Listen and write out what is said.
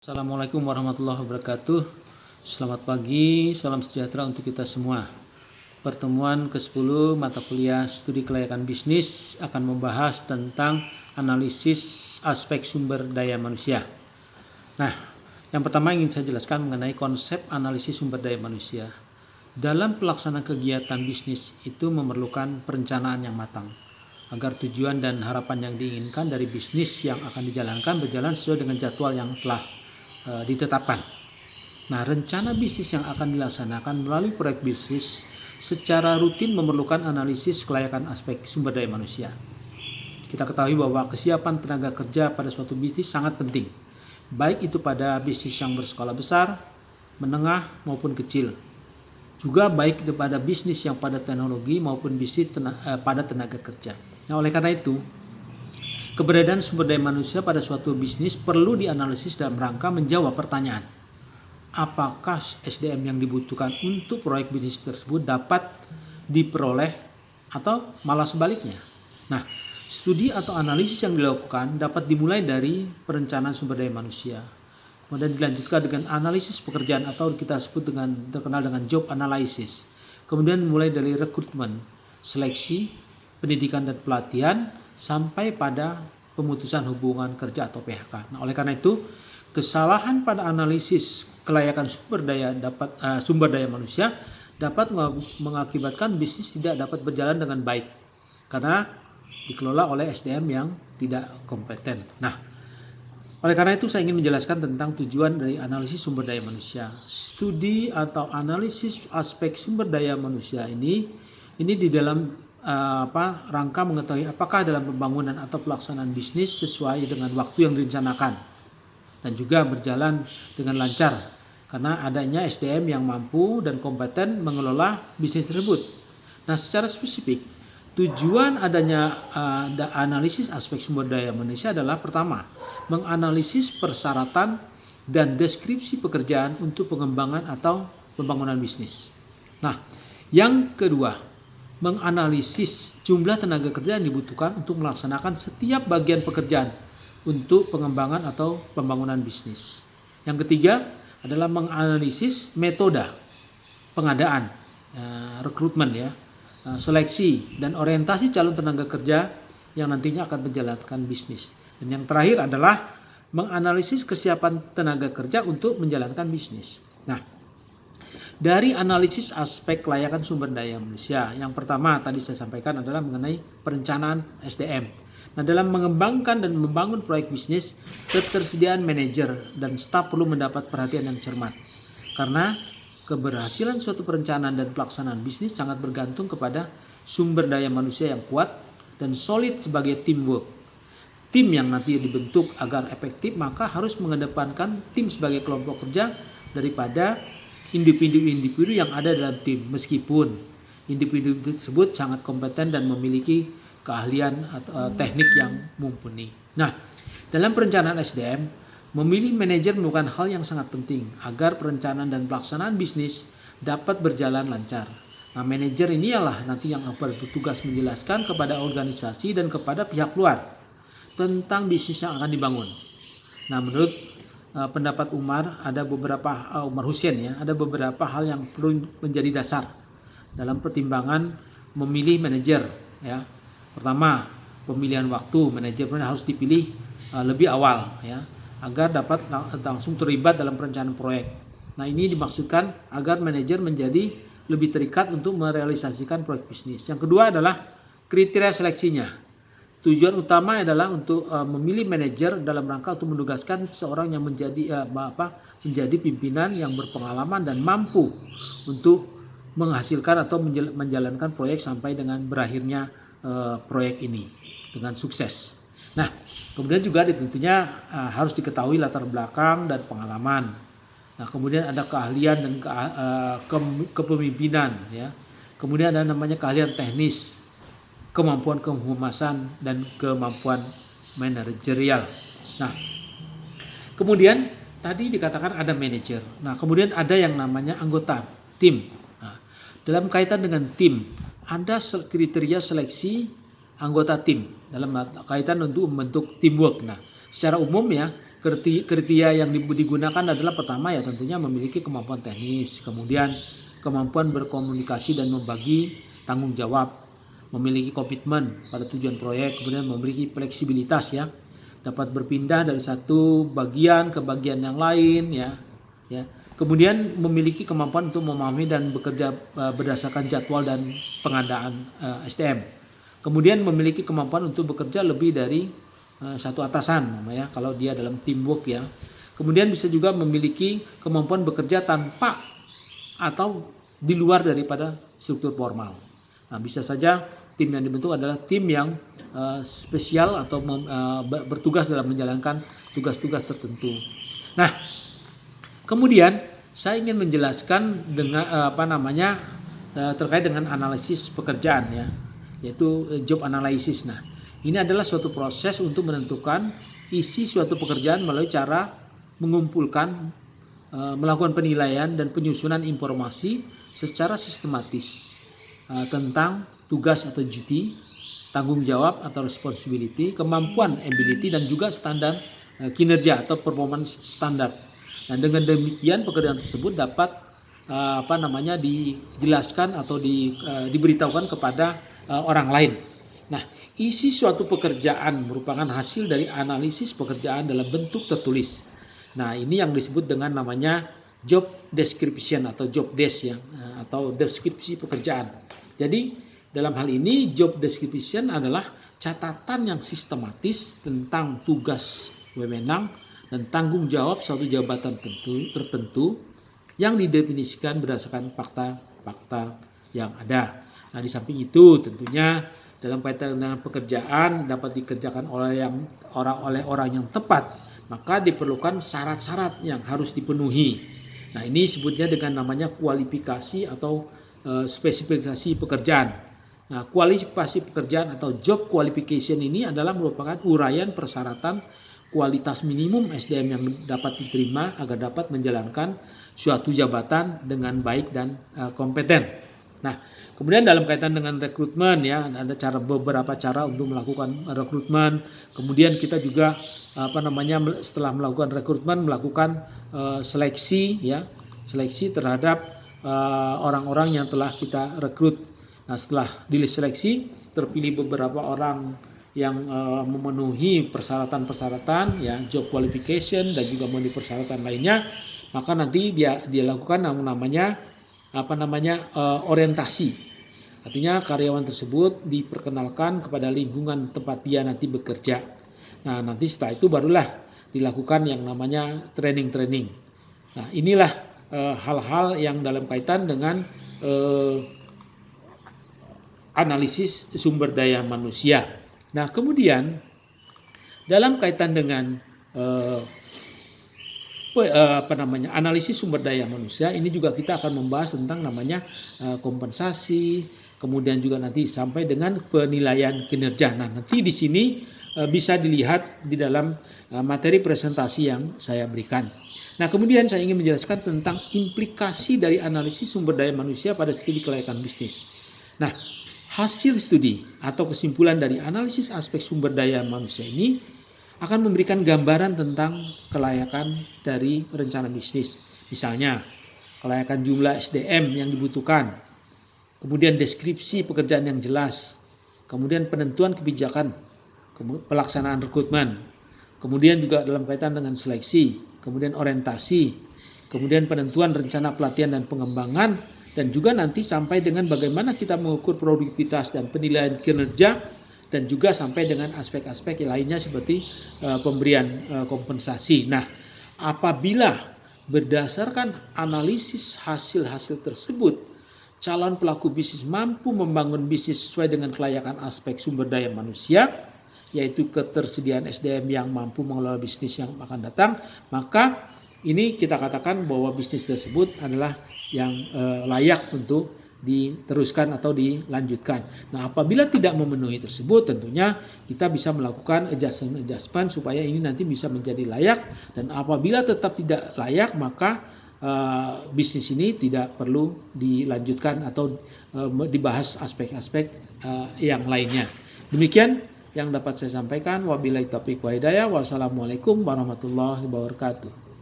Assalamualaikum warahmatullahi wabarakatuh. Selamat pagi, salam sejahtera untuk kita semua. Pertemuan ke-10 mata kuliah studi kelayakan bisnis akan membahas tentang analisis aspek sumber daya manusia. Nah, yang pertama ingin saya jelaskan mengenai konsep analisis sumber daya manusia. Dalam pelaksanaan kegiatan bisnis itu memerlukan perencanaan yang matang agar tujuan dan harapan yang diinginkan dari bisnis yang akan dijalankan berjalan sesuai dengan jadwal yang telah ditetapkan. Nah, rencana bisnis yang akan dilaksanakan melalui proyek bisnis secara rutin memerlukan analisis kelayakan aspek sumber daya manusia. Kita ketahui bahwa kesiapan tenaga kerja pada suatu bisnis sangat penting, baik itu pada bisnis yang berskala besar, menengah maupun kecil. Juga baik pada bisnis yang pada teknologi maupun bisnis pada tenaga kerja. Nah, oleh karena itu, keberadaan sumber daya manusia pada suatu bisnis perlu dianalisis dalam rangka menjawab pertanyaan, apakah SDM yang dibutuhkan untuk proyek bisnis tersebut dapat diperoleh atau malah sebaliknya. Nah, studi atau analisis yang dilakukan dapat dimulai dari perencanaan sumber daya manusia, kemudian dilanjutkan dengan analisis pekerjaan atau kita sebut terkenal dengan job analysis, kemudian mulai dari rekrutmen, seleksi, pendidikan dan pelatihan, sampai pada pemutusan hubungan kerja atau PHK. Nah, oleh karena itu, kesalahan pada analisis kelayakan sumber daya manusia dapat mengakibatkan bisnis tidak dapat berjalan dengan baik karena dikelola oleh SDM yang tidak kompeten. Nah, oleh karena itu saya ingin menjelaskan tentang tujuan dari analisis sumber daya manusia. Studi atau analisis aspek sumber daya manusia ini di dalam rangka mengetahui apakah dalam pembangunan atau pelaksanaan bisnis sesuai dengan waktu yang direncanakan dan juga berjalan dengan lancar karena adanya SDM yang mampu dan kompeten mengelola bisnis tersebut. Nah, secara spesifik tujuan adanya analisis aspek sumber daya manusia adalah pertama, menganalisis persyaratan dan deskripsi pekerjaan untuk pengembangan atau pembangunan bisnis. Nah, yang kedua, menganalisis jumlah tenaga kerja yang dibutuhkan untuk melaksanakan setiap bagian pekerjaan untuk pengembangan atau pembangunan bisnis. Yang ketiga adalah menganalisis metode pengadaan, rekrutmen, seleksi dan orientasi calon tenaga kerja yang nantinya akan menjalankan bisnis. Dan yang terakhir adalah menganalisis kesiapan tenaga kerja untuk menjalankan bisnis. Nah, dari analisis aspek kelayakan sumber daya manusia, yang pertama tadi saya sampaikan adalah mengenai perencanaan SDM. Nah, dalam mengembangkan dan membangun proyek bisnis, ketersediaan manajer dan staf perlu mendapat perhatian yang cermat. Karena keberhasilan suatu perencanaan dan pelaksanaan bisnis sangat bergantung kepada sumber daya manusia yang kuat dan solid sebagai teamwork. Tim yang nanti dibentuk agar efektif maka harus mengedepankan tim sebagai kelompok kerja daripada individu-individu yang ada dalam tim, meskipun individu tersebut sangat kompeten dan memiliki keahlian atau teknik yang mumpuni. Nah, dalam perencanaan SDM, memilih manajer merupakan hal yang sangat penting agar perencanaan dan pelaksanaan bisnis dapat berjalan lancar. Nah, manajer ini ialah nanti yang akan bertugas menjelaskan kepada organisasi dan kepada pihak luar tentang bisnis yang akan dibangun. Nah, menurut pendapat Umar Hussein ada beberapa hal yang perlu menjadi dasar dalam pertimbangan memilih manajer. Pertama, pemilihan waktu. Manajer harus dipilih lebih awal agar dapat langsung terlibat dalam perencanaan proyek. Nah, ini dimaksudkan agar manajer menjadi lebih terikat untuk merealisasikan proyek bisnis. Yang kedua adalah kriteria seleksinya. Tujuan utama adalah untuk memilih manajer dalam rangka untuk menugaskan seorang yang menjadi pimpinan yang berpengalaman dan mampu untuk menghasilkan atau menjalankan proyek sampai dengan berakhirnya proyek ini dengan sukses. Nah, kemudian juga tentunya harus diketahui latar belakang dan pengalaman. Nah, kemudian ada keahlian dan kepemimpinan, Kemudian ada namanya keahlian teknis, kemampuan kehumasan dan kemampuan manajerial. Nah, kemudian tadi dikatakan ada manajer. Nah, kemudian ada yang namanya anggota tim. Nah, dalam kaitan dengan tim, ada kriteria seleksi anggota tim dalam kaitan untuk membentuk teamwork. Nah, secara umum kriteria yang digunakan adalah pertama ya tentunya memiliki kemampuan teknis, kemudian kemampuan berkomunikasi dan membagi tanggung jawab, memiliki komitmen pada tujuan proyek, kemudian memiliki fleksibilitas ya, dapat berpindah dari satu bagian ke bagian yang lain ya. Kemudian memiliki kemampuan untuk memahami dan bekerja berdasarkan jadwal dan pengadaan SDM. Kemudian memiliki kemampuan untuk bekerja lebih dari satu atasan namanya kalau dia dalam teamwork ya. Kemudian bisa juga memiliki kemampuan bekerja tanpa atau di luar daripada struktur formal. Nah, bisa saja tim yang dibentuk adalah tim yang spesial atau bertugas dalam menjalankan tugas-tugas tertentu. Nah, kemudian saya ingin menjelaskan dengan terkait dengan analisis pekerjaan ya, yaitu job analysis. Nah, ini adalah suatu proses untuk menentukan isi suatu pekerjaan melalui cara mengumpulkan, melakukan penilaian dan penyusunan informasi secara sistematis tentang tugas atau duty, tanggung jawab atau responsibility, kemampuan ability dan juga standar kinerja atau performance standar. Dan dengan demikian pekerjaan tersebut dapat dijelaskan atau diberitahukan kepada orang lain. Nah, isi suatu pekerjaan merupakan hasil dari analisis pekerjaan dalam bentuk tertulis. Nah, ini yang disebut dengan namanya job description atau job desk ya, atau deskripsi pekerjaan. Jadi, dalam hal ini job description adalah catatan yang sistematis tentang tugas, wewenang, dan tanggung jawab suatu jabatan tertentu yang didefinisikan berdasarkan fakta-fakta yang ada. Nah, di samping itu tentunya dalam kaitan dengan pekerjaan dapat dikerjakan oleh orang yang tepat, maka diperlukan syarat-syarat yang harus dipenuhi. Nah, ini sebutnya dengan namanya kualifikasi atau spesifikasi pekerjaan. Nah, kualifikasi pekerjaan atau job qualification ini adalah merupakan uraian persyaratan kualitas minimum SDM yang dapat diterima agar dapat menjalankan suatu jabatan dengan baik dan kompeten. Nah, kemudian dalam kaitan dengan rekrutmen ya, ada beberapa cara untuk melakukan rekrutmen. Kemudian kita juga setelah melakukan rekrutmen melakukan seleksi ya, seleksi terhadap orang-orang yang telah kita rekrut. Nah, setelah diseleksi terpilih beberapa orang yang memenuhi persyaratan-persyaratan ya, job qualification dan juga memenuhi persyaratan lainnya, maka nanti dia lakukan namanya orientasi. Artinya karyawan tersebut diperkenalkan kepada lingkungan tempat dia nanti bekerja. Nah, nanti setelah itu barulah dilakukan yang namanya training. Nah, inilah hal-hal yang dalam kaitan dengan analisis sumber daya manusia. Nah, kemudian dalam kaitan dengan analisis sumber daya manusia, ini juga kita akan membahas tentang namanya kompensasi, kemudian juga nanti sampai dengan penilaian kinerja. Nah, nanti di sini bisa dilihat di dalam materi presentasi yang saya berikan. Nah, kemudian saya ingin menjelaskan tentang implikasi dari analisis sumber daya manusia pada studi kelayakan bisnis. Nah, hasil studi atau kesimpulan dari analisis aspek sumber daya manusia ini akan memberikan gambaran tentang kelayakan dari rencana bisnis. Misalnya, kelayakan jumlah SDM yang dibutuhkan, kemudian deskripsi pekerjaan yang jelas, kemudian penentuan kebijakan, pelaksanaan rekrutmen, kemudian juga dalam kaitan dengan seleksi, kemudian orientasi, kemudian penentuan rencana pelatihan dan pengembangan, dan juga nanti sampai dengan bagaimana kita mengukur produktivitas dan penilaian kinerja, dan juga sampai dengan aspek-aspek lainnya seperti pemberian kompensasi. Nah, apabila berdasarkan analisis hasil-hasil tersebut, calon pelaku bisnis mampu membangun bisnis sesuai dengan kelayakan aspek sumber daya manusia, yaitu ketersediaan SDM yang mampu mengelola bisnis yang akan datang, maka ini kita katakan bahwa bisnis tersebut adalah yang layak untuk diteruskan atau dilanjutkan. Nah, apabila tidak memenuhi tersebut, tentunya kita bisa melakukan adjustment supaya ini nanti bisa menjadi layak, dan apabila tetap tidak layak, maka bisnis ini tidak perlu dilanjutkan atau dibahas aspek-aspek yang lainnya. Demikian yang dapat saya sampaikan. Wabillahi taufiq wa hidayah. Wassalamualaikum warahmatullahi wabarakatuh.